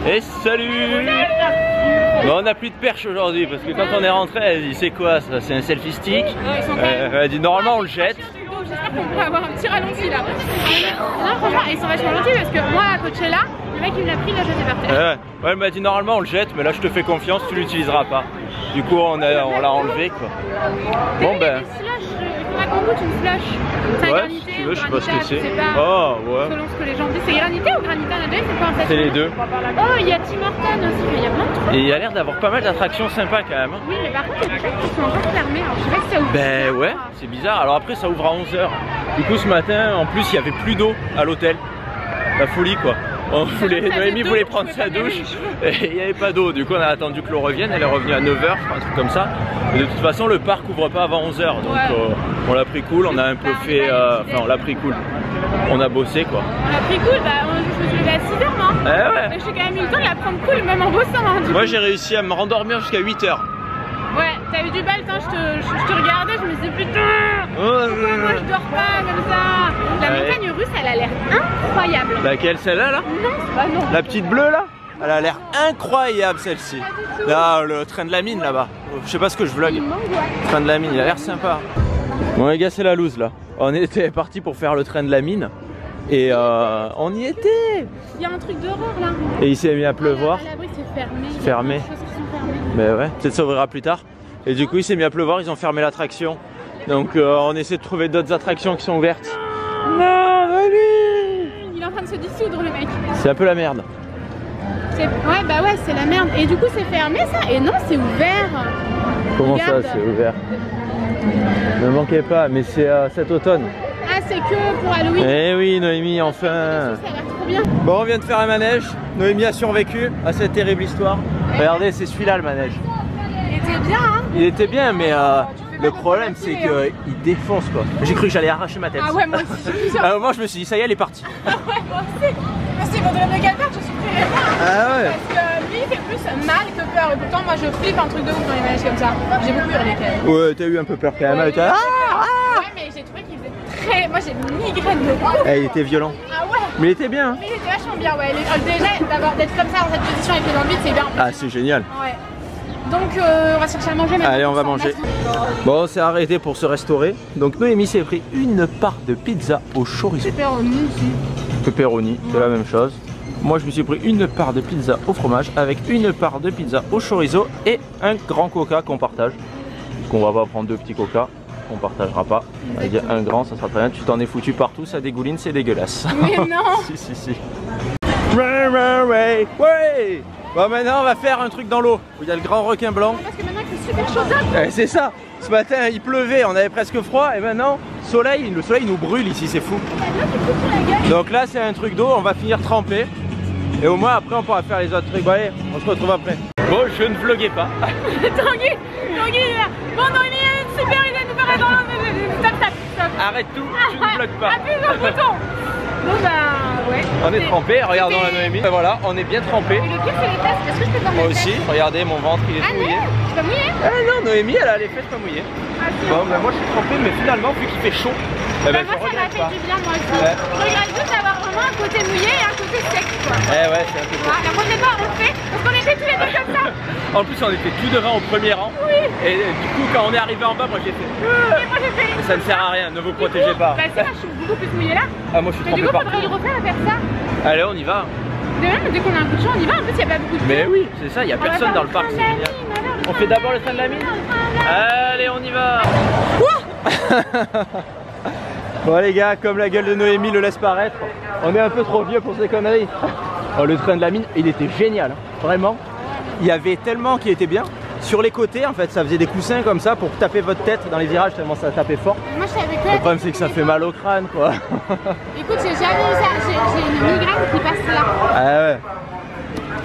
Et salut. Bon, on n'a plus de perche aujourd'hui parce que quand on est rentré, elle dit c'est quoi ça? C'est un selfie stick. Elle a dit normalement on le jette. J'espère qu'on pourrait avoir un petit ralenti là. Non, franchement, ils sont vachement gentils parce que moi à Coachella, le mec il me l'a pris, il l'a jeté par terre. Ouais, elle m'a dit normalement on le jette, mais là je te fais confiance, tu l'utiliseras pas. Du coup on l'a enlevé quoi. Bon ben. On a qu'on goûte une slush. C'est ouais, granité si tu veux, ou je sais pas ce que c'est. Oh ouais. Selon ce que les gens disent, c'est granité ou granita la deux, c'est quoi en fait? C'est les deux. Oh, il y a Tim Hortons aussi, il y a plein de trucs. Et il y a l'air d'avoir pas mal d'attractions sympas quand même. Oui, mais par contre, il y a des trucs qui sont encore fermés. Alors, je sais pas si ça ouvre. Ben ouais, c'est bizarre. Alors après, ça ouvre à 11 h. Du coup, ce matin, en plus, il y avait plus d'eau à l'hôtel. La folie quoi. Noémie voulait prendre sa douche et il n'y avait pas d'eau. Du coup, on a attendu que l'eau revienne. Elle est revenue à 9 h, je crois, un truc comme ça. Et de toute façon, le parc ouvre pas avant 11 h. Donc, on l'a pris cool. On a un peu fait. Enfin, on l'a pris cool. On a bossé quoi. On a pris cool. Bah, je me suis levée à 6 h, moi. Ouais. Mais j'ai quand même eu le temps de la prendre cool, même en bossant. Hein, moi, j'ai réussi à me rendormir jusqu'à 8 h. Ouais, t'as eu du bal, je te regardais, je me disais putain, pourquoi moi je dors pas comme ça? La montagne russe, elle a l'air incroyable. Laquelle, celle-là là? Non, c'est pas non. La petite bleue là? Elle a l'air incroyable celle-ci. Là, le train de la mine là-bas. Je sais pas ce que je vlog. Le train de la mine, il a l'air sympa. Bon les gars, c'est la loose là. On était parti pour faire le train de la mine. Et on y était. Il y a un truc d'horreur là. Et il s'est mis à pleuvoir. À l'abri, c'est fermé. C'est fermé. Mais ouais, peut-être ça ouvrira plus tard. Et du coup il s'est mis à pleuvoir, ils ont fermé l'attraction. Donc on essaie de trouver d'autres attractions qui sont ouvertes. Non, allez. Il est en train de se dissoudre le mec. C'est un peu la merde. Ouais bah ouais c'est la merde. Et du coup c'est fermé ça? Et non c'est ouvert. Comment regarde. Ça c'est ouvert? Ne manquez pas, mais c'est cet automne. Ah c'est que pour Halloween. Eh oui Noémie, enfin. Ça a l'air trop bien. Bon, on vient de faire un manège. Noémie a survécu à cette terrible histoire. Regardez, c'est celui-là le manège. Il était bien hein. Il était bien, mais le problème c'est qu'il défonce quoi. J'ai cru que j'allais arracher ma tête. Ah ouais moi aussi. À un moment je me suis dit ça y est, elle est partie. Ouais moi aussi. Mais c'est Vaudrey de Galbert, je suis très bien. Ah ouais. Parce que lui il fait plus mal que peur. Et pourtant moi je flippe un truc de ouf dans les manèges comme ça. J'ai beaucoup hurlé quand même. Ouais, t'as eu un peu peur quand même. Ouais, mais j'ai trouvé qu'il faisait très. Moi j'ai une migraine de ouf. Il était violent. Ah ouais. Mais il était bien. Mais il était vachement bien, ouais. Déjà d'être comme ça dans cette position avec les jambes vides, c'est bien. Ah c'est génial. Ouais. Donc on va chercher à manger maintenant. Allez, on va manger. Bon, on s'est arrêté pour se restaurer. Donc Noémie s'est pris une part de pizza au chorizo. Pepperoni aussi. Pepperoni, c'est la même chose. Moi je me suis pris une part de pizza au fromage avec une part de pizza au chorizo et un grand coca qu'on partage. Qu'on va pas prendre deux petits coca, on partagera pas. Il y a un grand, ça sera très bien. Tu t'en es foutu partout, ça dégouline, c'est dégueulasse. Mais non. Si. Ouais. Bon maintenant on va faire un truc dans l'eau où il y a le grand requin blanc. Parce que maintenant il fait super chaud. C'est ça. Ce matin il pleuvait, on avait presque froid et maintenant le soleil nous brûle ici, c'est fou. Donc là c'est un truc d'eau, on va finir trempé. Et au moins après on pourra faire les autres trucs. Bon allez, on se retrouve après. Bon, je ne vloguais pas. Tanguy là. Bon non il est super idée de nous faire dans l'eau. Stop. Arrête tout, tu ne vlogues pas. Appuie sur le bouton. Bon bah ouais. On est trempé, regardons la Noémie. Et voilà, on est bien trempé. Et le pire c'est les fesses, est-ce que je peux voir Moi mes aussi, fesses? regardez mon ventre il est tout mouillé. Je peux mouiller? Ah non, Noémie elle a les fesses pas mouillées. Bon bah moi je suis trempé, mais finalement vu qu'il fait chaud, moi ça m'a fait du bien moi aussi. Je regrette juste d'avoir vraiment un côté mouillé et un côté sec quoi. Ouais c'est un peu chaud. La prochaine fois on le fait parce qu'on était tous les deux comme ça. En plus on était tout devant au premier rang. Oui. Et du coup quand on est arrivé en bas, moi j'ai fait. Et moi j'ai fait. Mais ça ne sert à rien, ne vous protégez pas. Bah c'est moi je suis beaucoup plus mouillée là. Ah moi je suis Mais trempé du coup partout. faudrait y refaire à faire ça. Allez on y va. Mais même dès qu'on a un coup de chaud on y va, en plus il n'y a pas beaucoup de Mais oui, c'est ça, il n'y a personne dans le parc, c'est génial. On fait d'abord le train de la mine. Allez on y va. Bon les gars, comme la gueule de Noémie le laisse paraître, on est un peu trop vieux pour ces conneries. Oh, le train de la mine, il était génial, vraiment. Il y avait tellement qui était bien. Sur les côtés, en fait, ça faisait des coussins comme ça pour taper votre tête dans les virages tellement ça tapait fort. Moi je savais que. Le problème c'est que ça fait mal au crâne quoi. Écoute, j'ai jamais eu ça, j'ai une migraine qui passe là. Ah ouais.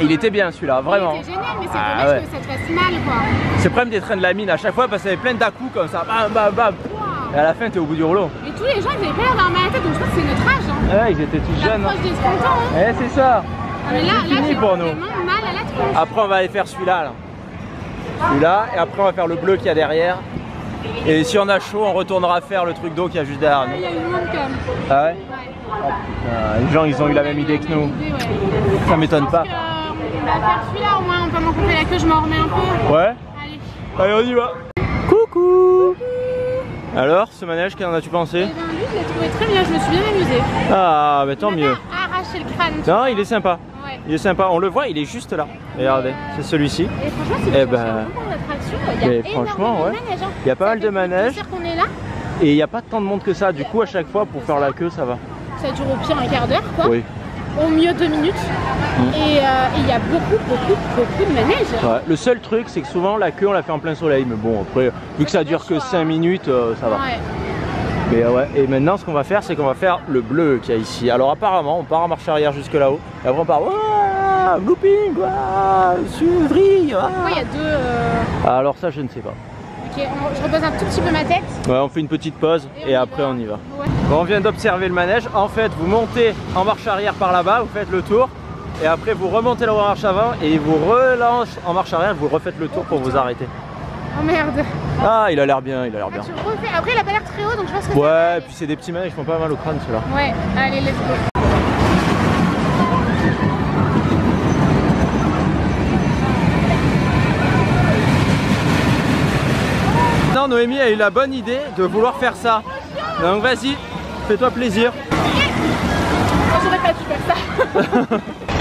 Il était bien celui-là, vraiment. C'était génial, mais c'est dommage que ça te fasse mal quoi. C'est le problème des trains de la mine à chaque fois parce qu'il y avait plein d'à-coups comme ça, bam bam bam. Et à la fin t'es au bout du rouleau. Et tous les gens ils avaient pas l'air d'avoir mal à la tête, donc je pense que c'est notre âge. Hein. Ouais, ils étaient tous jeunes. Proche des 30 ans. Hein. Eh c'est ça. Ah, mais là j'ai pour nous. vraiment mal à la tronche. Après on va aller faire celui-là. Celui-là, et après on va faire le bleu qu'il y a derrière. Et si on a chaud, on retournera faire le truc d'eau qu'il y a juste derrière nous. Il y a une monde quand même. Ah ouais, Ouais. oh, putain, les gens ils ont eu la même idée que nous. Ça m'étonne pas. On va faire celui-là au moins, pendant qu'on fait la queue, je m'en remets un peu. Ouais. Allez. Allez, on y va. Coucou. Alors, ce manège, qu'en as-tu pensé? Eh ben, lui, je l'ai trouvé très bien, je me suis bien amusée. Ah, mais tant mieux. Arracher le crâne. Non, il est sympa. Ouais. Il est sympa, on le voit, il est juste là. Regardez, c'est celui-ci. Et franchement, c'est il y a franchement, ouais. Manèges, hein. Il y a pas mal de manèges. Qu'on est là. Et il n'y a pas tant de monde que ça. Du coup, à chaque fois, pour faire la queue, ça va. Ça dure au pire un quart d'heure, quoi. Oui. Au mieux 2 minutes. Et il y a beaucoup de manèges. Ouais. Le seul truc, c'est que souvent la queue, on la fait en plein soleil. Mais bon, après, vu que ça dure que 5 minutes, ça va. Ouais. Mais ouais. Et maintenant, ce qu'on va faire, c'est qu'on va faire le bleu qu'il y a ici. Alors, apparemment, on part en marche arrière jusque là-haut. Et après, on part. Looping, vrille. Pourquoi il y a deux. Alors, ça, je ne sais pas. Ok, je repose un tout petit peu ma tête. Ouais, on fait une petite pause et après on y va. Ouais. Bon, on vient d'observer le manège. En fait, vous montez en marche arrière par là-bas, vous faites le tour et après vous remontez la marche avant et vous relancez en marche arrière, vous refaites le tour pour vous arrêter. Oh merde. Ah, il a l'air bien, il a l'air bien. Tu refais. Après, il a pas l'air très haut donc je pense que ouais, et puis c'est des petits manèges, ils font pas mal au crâne ceux-là. Ouais, allez, let's go. Non, Noémie a eu la bonne idée de vouloir faire ça. Donc vas-y, fais-toi plaisir. J'aurais pas dû faire ça.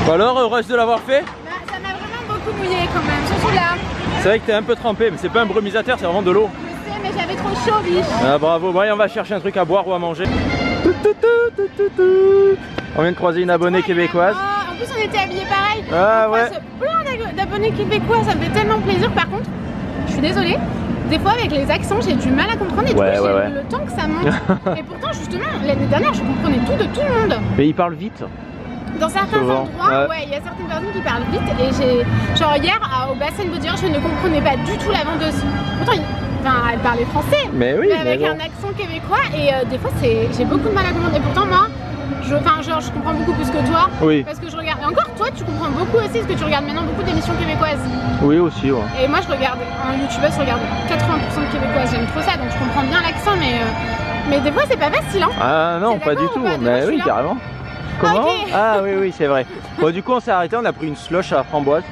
Bon alors, heureuse de l'avoir fait? Bah, ça m'a vraiment beaucoup mouillé quand même, surtout là. C'est vrai que t'es un peu trempé, mais c'est pas un brumisateur, c'est vraiment de l'eau. Je sais, mais j'avais trop chaud, biche. Ah bravo, bon, allez, on va chercher un truc à boire ou à manger. On vient de croiser une abonnée québécoise. En plus, on était habillés pareil. Ah on ouais. Plein d'abonnés québécois, ça me fait tellement plaisir. Par contre, je suis désolée. Des fois avec les accents j'ai du mal à comprendre et ouais, j'ai ouais. le temps que ça monte. Et pourtant justement l'année dernière je comprenais tout de tout le monde. Mais ils parlent vite. Dans certains souvent. endroits, ouais, il y a certaines personnes qui parlent vite et j'ai... Genre hier au Bassin Baudière je ne comprenais pas du tout la vendeuse. Pourtant elle parlait français, mais oui, mais avec un accent québécois et des fois j'ai beaucoup de mal à comprendre. Et pourtant moi, je comprends beaucoup plus que toi. Oui. Parce que je regarde. Et encore toi tu comprends beaucoup aussi parce que tu regardes maintenant beaucoup d'émissions québécoises. Oui aussi, ouais. Et moi je regarde, en youtubeuse je regarde 80% de québécoises, j'aime trop ça donc je comprends bien l'accent mais des fois c'est pas facile hein. Ah non, pas du tout, mais oui carrément. Comment? Okay. Ah oui c'est vrai. Bon du coup on s'est arrêté, on a pris une slush à framboise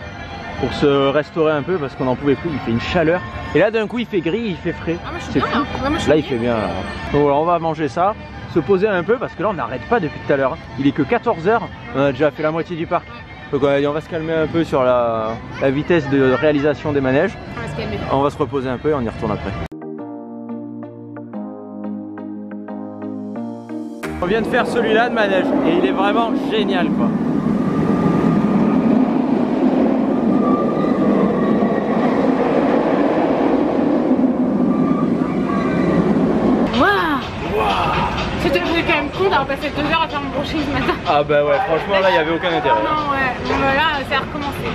pour se restaurer un peu parce qu'on n'en pouvait plus, il fait une chaleur. Et là d'un coup il fait gris, il fait frais. Ah moi je suis bien là. Ouais, moi, là il fait bien là. Donc voilà, on va manger ça, se poser un peu parce que là on n'arrête pas depuis tout à l'heure. Il est que 14 h, on a déjà fait la moitié du parc. Donc on va se calmer un peu sur la vitesse de réalisation des manèges. On va se calmer. On va se reposer un peu et on y retourne après. On vient de faire celui-là de manège et il est vraiment génial quoi. C'était quand même con d'avoir passé 2 heures à faire mon brushing ce matin. Ah bah ouais, franchement là il n'y avait aucun intérêt. Non ouais, bon bah là ça a recommencé.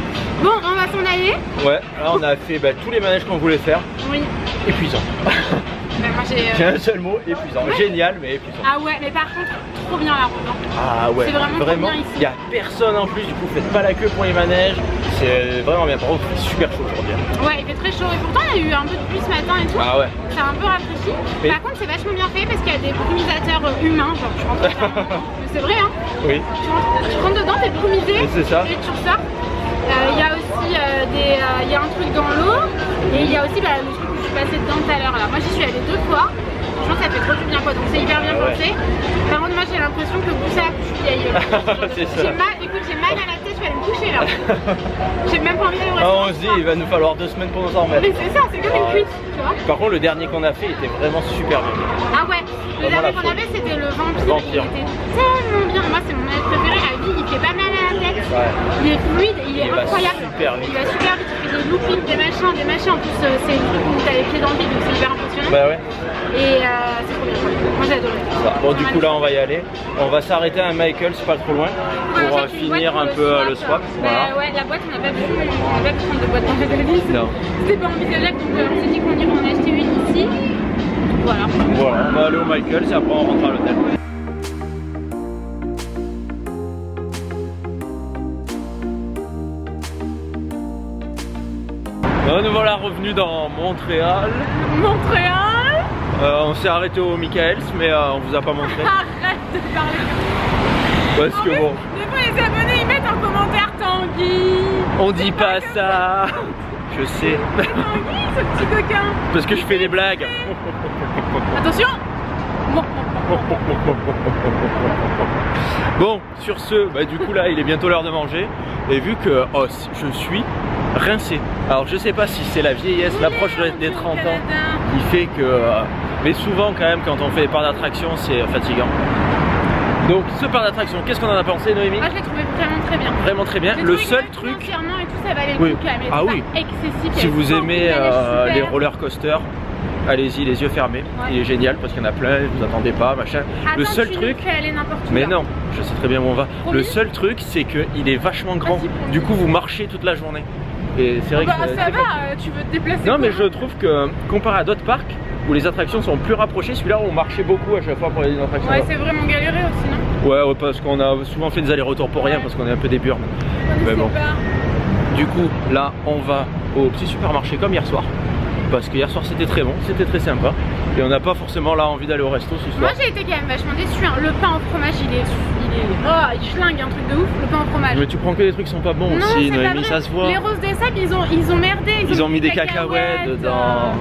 Bon, on va s'en aller. Ouais, là on a fait tous les manèges qu'on voulait faire. Oui. Épuisant. Bah, moi j'ai un seul mot, épuisant. Ouais. Génial mais épuisant. Ah ouais, mais par contre, trop bien la route. Ah ouais, c'est vraiment bien ici. Il n'y a personne en plus, du coup faites pas la queue pour les manèges. C'est vraiment bien, par contre il fait super chaud aujourd'hui. Ouais, il fait très chaud et pourtant il y a eu un peu de pluie ce matin et tout. Ah ouais. Ça a un peu rafraîchi. Et... Par contre c'est vachement bien fait parce qu'il y a des brumisateurs humains, genre tu rentres dedans. C'est vrai hein. Oui. Tu rentres dedans, t'es brumisé c'est ça. Et tu ressors. Il y a aussi il y a un truc dans l'eau et il y a aussi le truc où je suis passée dedans tout à l'heure. Moi j'y suis allée 2 fois. Franchement ça fait trop du bien quoi, donc c'est hyper bien pensé. Par contre moi j'ai l'impression que plus ça, plus je suis vieille. J'ai mal, écoute j'ai mal à la tête, je vais aller me coucher là. J'ai même pas envie d'aller au restaurant. On se dit il va nous falloir 2 semaines pour nous en remettre. Mais c'est ça, c'est comme une cuite, tu vois. Par contre le dernier qu'on a fait il était vraiment super bien. Ah ouais, le dernier qu'on avait c'était le vampire. Il était tellement bien, moi c'est mon manège préféré à vie, il fait pas mal à la tête. Ouais. Il est fluide, il est incroyable. Il va super vite, il fait des loopings, des machins, en plus c'est une truc où t'as les pieds dans le vide donc c'est hyper impressionnant. Bah ouais. Et c'est trop bien, moi j'ai adoré. Bon du coup là on va y aller, on va s'arrêter à Michael, c'est pas trop loin, pour finir un peu le swap. Voilà. Ouais, la boîte on n'a pas pu prendre de boîte dans la valise. Non. C'était pas envisageable donc on s'est dit qu'on irait en acheter une ici. Voilà. Voilà, on va aller au Michael et après on rentre à l'hôtel. Nous voilà revenus dans Montréal. Montréal. On s'est arrêté au Michaels mais on vous a pas montré. Arrête de parler. Parce que bon. Des fois les abonnés ils mettent en commentaire Tanguy. On dit pas ça. Je sais. Ce petit coquin. Parce que je fais des blagues. Attention. Bon, sur ce, bah, du coup là il est bientôt l'heure de manger. Et vu que je suis rincé. Alors je sais pas si c'est la vieillesse, l'approche des 30 ans qui fait que... mais souvent quand même quand on fait des parcs d'attraction c'est fatigant. Donc ce parc d'attraction, qu'est-ce qu'on en a pensé Noémie? Moi je l'ai trouvé vraiment très bien. Vraiment très bien. Le seul truc... Et tout ça valait le coup quand même. Ah oui. Excessif. Si vous aimez les roller coasters, allez-y les yeux fermés, il est génial parce qu'il y en a plein, vous attendez pas, machin. Attends, le seul truc, mais non, je sais très bien où on va. Le seul truc c'est qu'il est vachement grand, du coup vous marchez toute la journée. Et c'est vrai que ça va, tu veux te déplacer. Non mais je trouve que comparé à d'autres parcs où les attractions sont plus rapprochées, celui-là on marchait beaucoup à chaque fois pour les attractions. Ouais, c'est vraiment galéré aussi, non? Ouais, parce qu'on a souvent fait des allers-retours pour rien parce qu'on est un peu des burnes. Mais bon. Du coup là on va au petit supermarché comme hier soir. Parce que hier soir c'était très bon, c'était très sympa. Et on n'a pas forcément là envie d'aller au resto ce soir. Moi j'ai été quand même vachement déçu, hein. Le pain au fromage il schlingue un truc de ouf, le pain au fromage. Mais tu prends que des trucs qui sont pas bons non, aussi, Noémie, ça se voit. Les roses des sables ils ont merdé. Ils ont mis des cacahuètes dedans.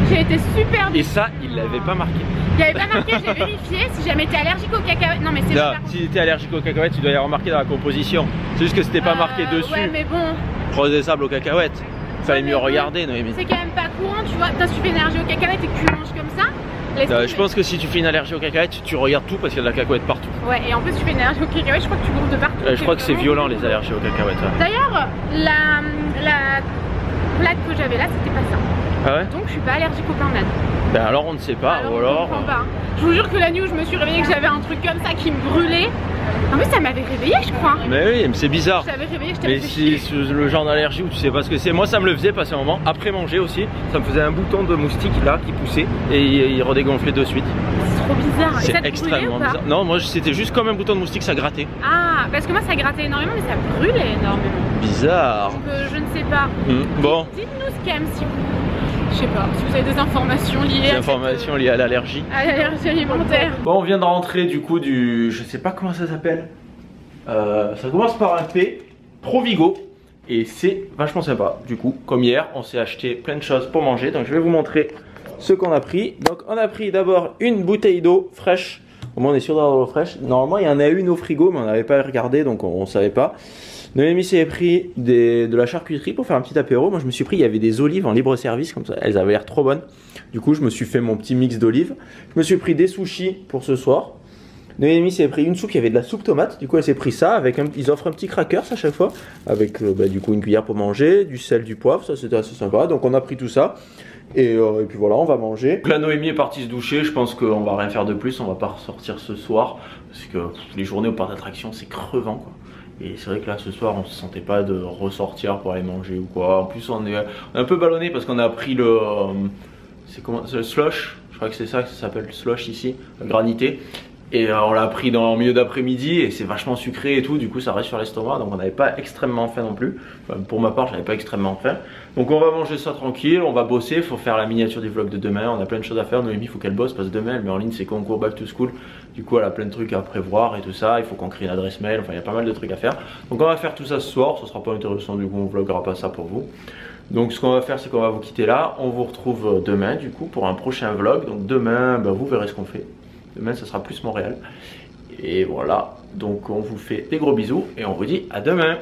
J'ai été super déçue. Et ça, il l'avait pas marqué. Il avait pas marqué, j'ai vérifié si jamais t'es allergique aux cacahuètes. Non mais c'est pas. Si t'es allergique aux cacahuètes, tu dois y avoir marqué dans la composition. C'est juste que c'était pas marqué dessus. Ouais mais bon. Rose des sables aux cacahuètes. Fallait mieux regarder Noémie. C'est quand même pas courant, tu vois. Toi si tu fais une allergie aux cacahuètes et que tu manges comme ça. Je pense que si tu fais une allergie aux cacahuètes, tu regardes tout parce qu'il y a de la cacahuète partout. Ouais, et en plus tu fais une allergie aux cacahuètes, je crois que tu gonfles de partout. Je crois que c'est violent les allergies aux cacahuètes. Ouais. D'ailleurs, la plaque que j'avais là, c'était pas ça. Ah ouais? Donc je suis pas allergique au pain d'âne. Ben alors on ne sait pas, ou alors... Je comprends pas. Je vous jure que la nuit où je me suis réveillée que j'avais un truc comme ça qui me brûlait. En plus ça m'avait réveillée je crois. Mais oui, mais c'est bizarre. Je t'avais réveillée, je mais si le genre d'allergie où tu sais pas ce que c'est, moi ça me le faisait passer un moment, après manger aussi, ça me faisait un bouton de moustique là qui poussait et il redégonflait de suite. C'est trop bizarre. C'est extrêmement bizarre. Non, moi c'était juste comme un bouton de moustique, ça grattait. Ah, parce que moi ça grattait énormément mais ça brûlait énormément. Bizarre. Donc je ne sais pas. Bon. Dites-nous ce quand même si vous... Je sais pas, si vous avez des informations liées à l'allergie. À l'allergie alimentaire. Bon, on vient de rentrer du coup du... Je sais pas comment ça s'appelle. Ça commence par un P. Provigo. Et c'est vachement sympa. Du coup, comme hier, on s'est acheté plein de choses pour manger. Donc je vais vous montrer ce qu'on a pris. Donc on a pris d'abord une bouteille d'eau fraîche. Au moins on est sûr d'avoir de l'eau fraîche. Normalement il y en a une au frigo mais on n'avait pas regardé donc on savait pas. Noémie s'est pris de la charcuterie pour faire un petit apéro. Moi je me suis pris, il y avait des olives en libre service comme ça, elles avaient l'air trop bonnes. Du coup je me suis fait mon petit mix d'olives. Je me suis pris des sushis pour ce soir. Noémie s'est pris une soupe, il y avait de la soupe tomate. Du coup elle s'est pris ça, avec ils offrent un petit crackers à chaque fois. Avec du coup une cuillère pour manger, du sel, du poivre, ça c'était assez sympa. Donc on a pris tout ça. Et puis voilà, on va manger. Donc là Noémie est partie se doucher, je pense qu'on va rien faire de plus, on va pas ressortir ce soir. Parce que les journées au parc d'attractions c'est crevant quoi. Et c'est vrai que là ce soir on se sentait pas de ressortir pour aller manger ou quoi. En plus on est un peu ballonné parce qu'on a pris le... c'est le slush, je crois que c'est ça que ça s'appelle, le slush ici, le granité. Et on l'a pris dans le milieu d'après-midi et c'est vachement sucré et tout, du coup ça reste sur l'estomac, donc on n'avait pas extrêmement faim non plus. Enfin, pour ma part j'avais pas extrêmement faim. Donc on va manger ça tranquille, on va bosser, il faut faire la miniature du vlog de demain, on a plein de choses à faire. Noémie il faut qu'elle bosse parce que demain elle met en ligne ses concours back to school. Du coup elle a plein de trucs à prévoir et tout ça, il faut qu'on crée une adresse mail, enfin il y a pas mal de trucs à faire. Donc on va faire tout ça ce soir, ce sera pas intéressant du coup on vloggera pas ça pour vous. Donc ce qu'on va faire c'est qu'on va vous quitter là, on vous retrouve demain du coup pour un prochain vlog. Donc demain vous verrez ce qu'on fait. Demain ça sera plus Montréal. Et voilà, donc on vous fait des gros bisous et on vous dit à demain.